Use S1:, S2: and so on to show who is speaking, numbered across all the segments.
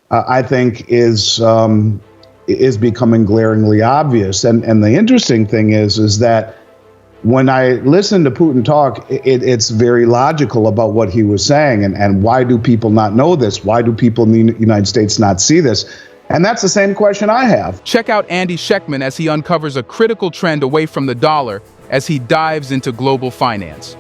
S1: I think is becoming glaringly obvious. And the interesting thing is that when I listen to Putin talk, it's very logical about what he was saying. And why do people not know this? Why do people in the United States not see this? And that's the same question I have.
S2: Check out Andy Schectman as he uncovers a critical trend away from the dollar as he dives into global finance.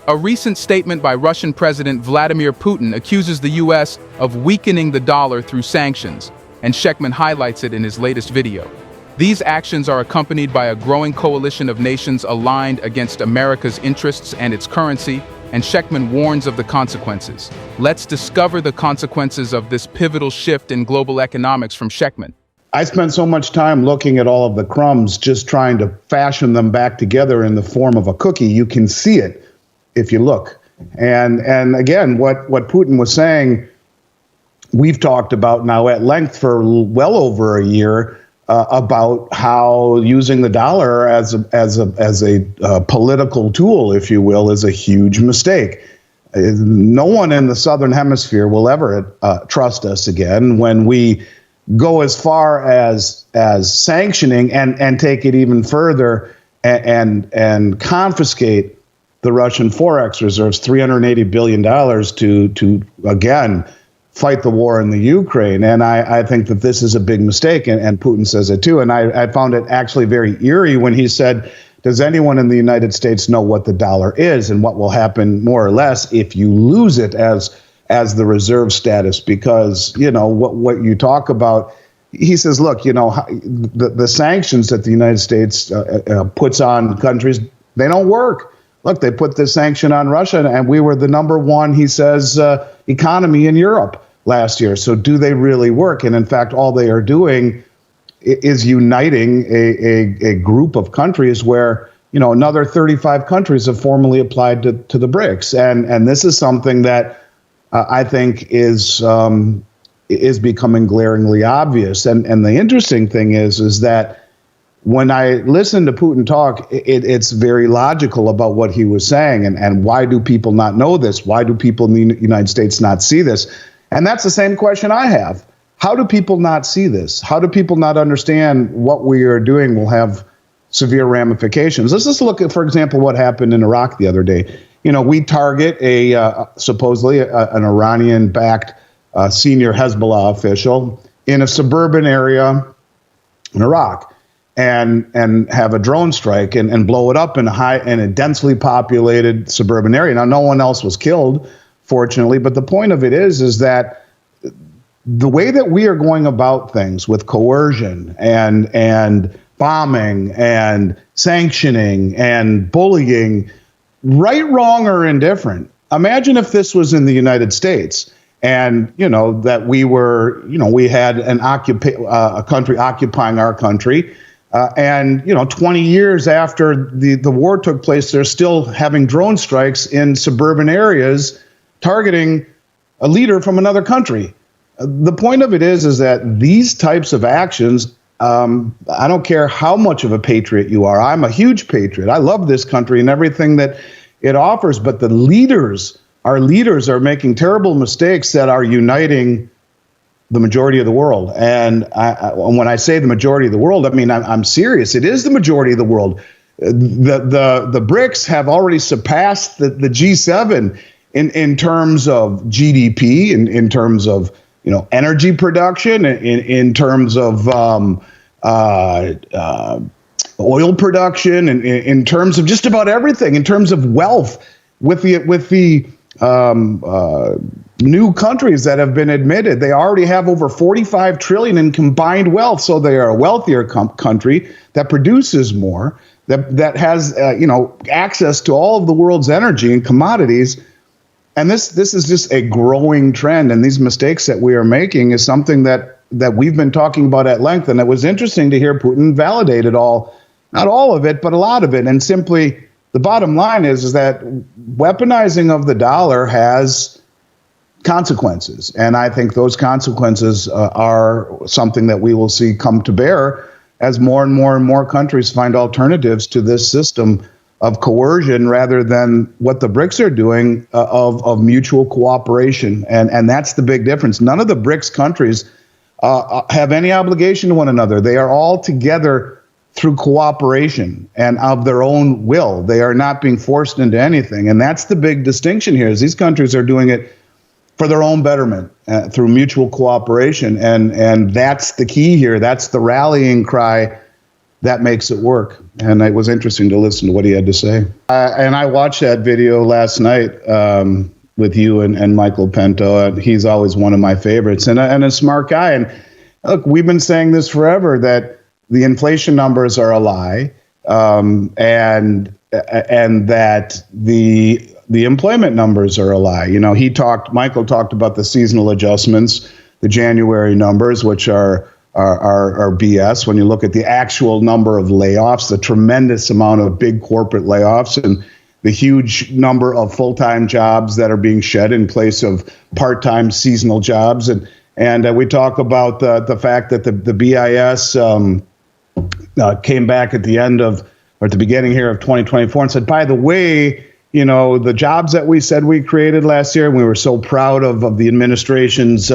S2: A recent statement by Russian President Vladimir Putin accuses the U.S. of weakening the dollar through sanctions, and Schectman highlights it in his latest video. These actions are accompanied by a growing coalition of nations aligned against America's interests and its currency, and Schectman warns of the consequences. Let's discover the consequences of this pivotal shift in global economics from Schectman.
S1: I spent so much time looking at all of the crumbs, just trying to fashion them back together in the form of a cookie. You can see it if you look. And again, what Putin was saying, we've talked about now at length for well over a year, about how using the dollar as a political tool, if you will, is a huge mistake. No one in the Southern Hemisphere will ever trust us again when we go as far as sanctioning and take it even further and confiscate the Russian forex reserves, $380 billion to again fight the war in the Ukraine. And I think that this is a big mistake, and Putin says it too. And I found it actually very eerie when he said, does anyone in the United States know what the dollar is and what will happen more or less if you lose it as the reserve status? Because, you know, what you talk about, he says, look, you know, the sanctions that the United States puts on countries, they don't work. Look, they put this sanction on Russia, and we were the number one, he says, economy in Europe last year. So do they really work? And in fact, all they are doing is uniting a group of countries where, you know, another 35 countries have formally applied to the BRICS. And this is something that I think is becoming glaringly obvious. And the interesting thing is that when I listen to Putin talk, it's very logical about what he was saying. And why do people not know this? Why do people in the United States not see this? And that's the same question I have. How do people not see this? How do people not understand what we are doing will have severe ramifications? Let's just look at, for example, what happened in Iraq the other day. You know, we target supposedly an Iranian-backed senior Hezbollah official in a suburban area in Iraq, and have a drone strike and blow it up in a densely populated suburban area. Now, no one else was killed, fortunately, but the point of it is that the way that we are going about things with coercion and bombing and sanctioning and bullying, right, wrong, or indifferent. Imagine if this was in the United States and, you know, that we were, you know, we had a country occupying our country. And, you know, 20 years after the war took place, they're still having drone strikes in suburban areas targeting a leader from another country. The point of it is that these types of actions, I don't care how much of a patriot you are. I'm a huge patriot. I love this country and everything that it offers. But the leaders, our leaders, are making terrible mistakes that are uniting the majority of the world. And when I say the majority of the world, I mean, I'm serious. It is the majority of the world. The BRICS have already surpassed the G7 in terms of GDP, in terms of, you know, energy production, in terms of oil production, and in terms of just about everything, in terms of wealth, with the new countries that have been admitted. They already have over 45 trillion in combined wealth. So they are a wealthier country that produces more, that has, you know, access to all of the world's energy and commodities. And this is just a growing trend. And these mistakes that we are making is something that we've been talking about at length. And it was interesting to hear Putin validate it all, not all of it, but a lot of it. And simply, the bottom line is that weaponizing of the dollar has consequences. And I think those consequences are something that we will see come to bear as more and more and more countries find alternatives to this system of coercion rather than what the BRICS are doing of mutual cooperation. And that's the big difference. None of the BRICS countries have any obligation to one another. They are all together through cooperation and of their own will. They are not being forced into anything. And that's the big distinction here, is these countries are doing it for their own betterment through mutual cooperation. And that's the key here. That's the rallying cry that makes it work. And it was interesting to listen to what he had to say. And I watched that video last night with you and Michael Pinto. He's always one of my favorites and a smart guy. And look, we've been saying this forever, that the inflation numbers are a lie, and that the employment numbers are a lie. You know, Michael talked about the seasonal adjustments, the January numbers, which are BS. When you look at the actual number of layoffs, the tremendous amount of big corporate layoffs, and the huge number of full-time jobs that are being shed in place of part-time seasonal jobs. And we talk about the fact that the BIS came back at the end of, or at the beginning here of 2024 and said, by the way, you know, the jobs that we said we created last year, and we were so proud of the administration's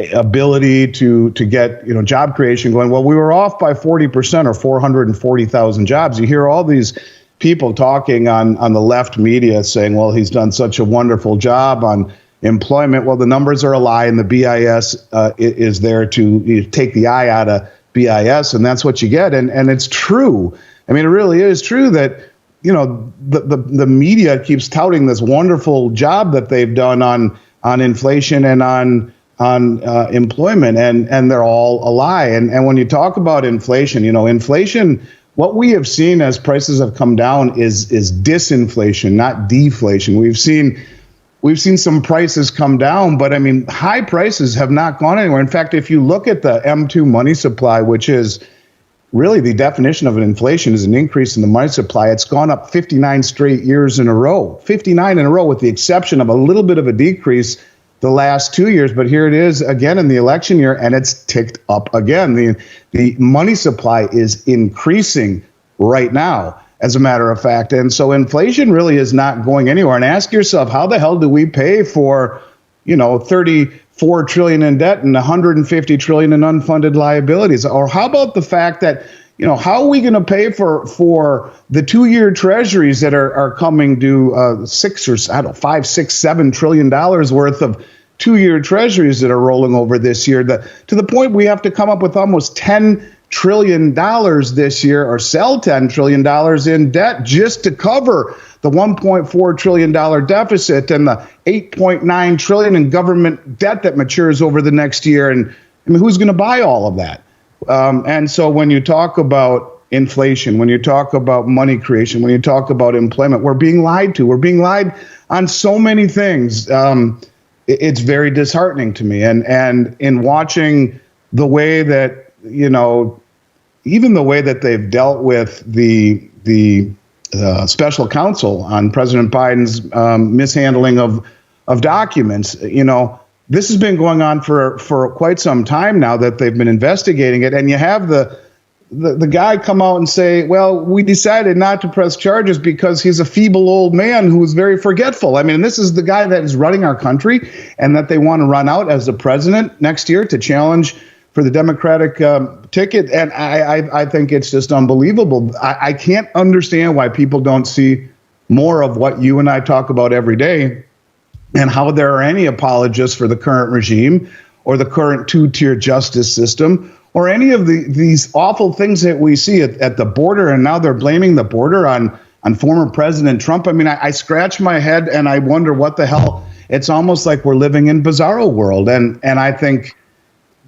S1: ability to get, you know, job creation going. Well, we were off by 40% or 440,000 jobs. You hear all these people talking on the left media saying, well, he's done such a wonderful job on employment. Well, the numbers are a lie, and the BIS is there to take the eye out of BIS, and that's what you get. And it's true. I mean, it really is true that, you know, the media keeps touting this wonderful job that they've done on inflation and on employment, and they're all a lie. And when you talk about inflation, you know, inflation, what we have seen as prices have come down is disinflation, not deflation. We've seen some prices come down, but I mean, high prices have not gone anywhere. In fact, if you look at the M2 money supply, which is really the definition of an inflation, is an increase in the money supply, it's gone up 59 straight years in a row, 59 in a row, with the exception of a little bit of a decrease the last 2 years. But here it is again in the election year, and it's ticked up again. The money supply is increasing right now, as a matter of fact. And so inflation really is not going anywhere. And ask yourself, how the hell do we pay for, you know, 34 trillion in debt and 150 trillion in unfunded liabilities? Or how about the fact that, you know, how are we going to pay for the 2-year treasuries that are coming due, $5, $6, $7 trillion worth of 2-year treasuries that are rolling over this year, to the point we have to come up with almost $10 trillion this year, or sell $10 trillion in debt just to cover the $1.4 trillion deficit and the $8.9 trillion in government debt that matures over the next year. And I mean, who's going to buy all of that? And so when you talk about inflation, when you talk about money creation, when you talk about employment, we're being lied to. We're being lied on so many things. It's very disheartening to me. And in watching the way that, you know, even the way that they've dealt with the special counsel on President Biden's mishandling of documents, you know, this has been going on for quite some time now that they've been investigating it. And you have the guy come out and say, well, we decided not to press charges because he's a feeble old man who is very forgetful. I mean, this is the guy that is running our country, and that they want to run out as the president next year to challenge for the Democratic ticket. And I think it's just unbelievable. I can't understand why people don't see more of what you and I talk about every day, and how there are any apologists for the current regime or the current two-tier justice system, or any of these awful things that we see at the border. And now they're blaming the border on former President Trump. I mean, I scratch my head and I wonder what the hell. It's almost like we're living in bizarro world. And I think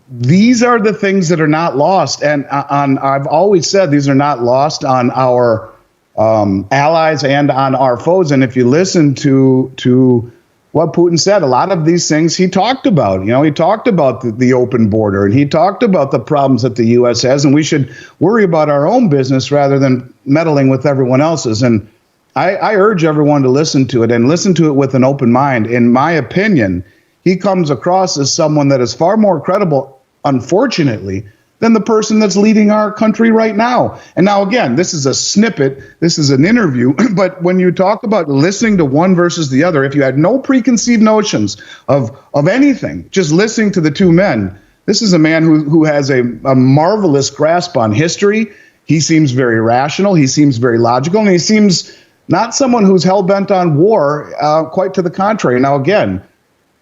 S1: these are the things that are not lost. And I've always said these are not lost on our allies and on our foes. And if you listen to what Putin said, a lot of these things he talked about. You know, he talked about the open border, and he talked about the problems that the U.S. has, and we should worry about our own business rather than meddling with everyone else's. And I urge everyone to listen to it, and listen to it with an open mind. In my opinion, he comes across as someone that is far more credible, unfortunately, than the person that's leading our country right now. And now, again, this is a snippet, this is an interview, but when you talk about listening to one versus the other, if you had no preconceived notions of anything, just listening to the two men, this is a man who has a marvelous grasp on history. He seems very rational, he seems very logical, and he seems not someone who's hell-bent on war, quite to the contrary. Now, again,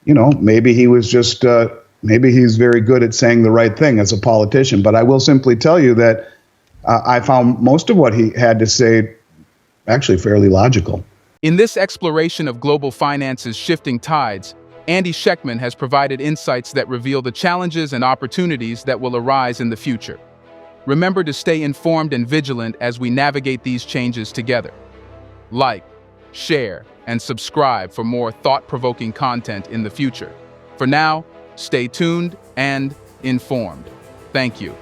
S1: maybe he was just... maybe he's very good at saying the right thing as a politician, but I will simply tell you that I found most of what he had to say actually fairly logical.
S2: In this exploration of global finance's shifting tides, Andy Schectman has provided insights that reveal the challenges and opportunities that will arise in the future. Remember to stay informed and vigilant as we navigate these changes together. Like, share, and subscribe for more thought-provoking content in the future. For now, stay tuned and informed. Thank you.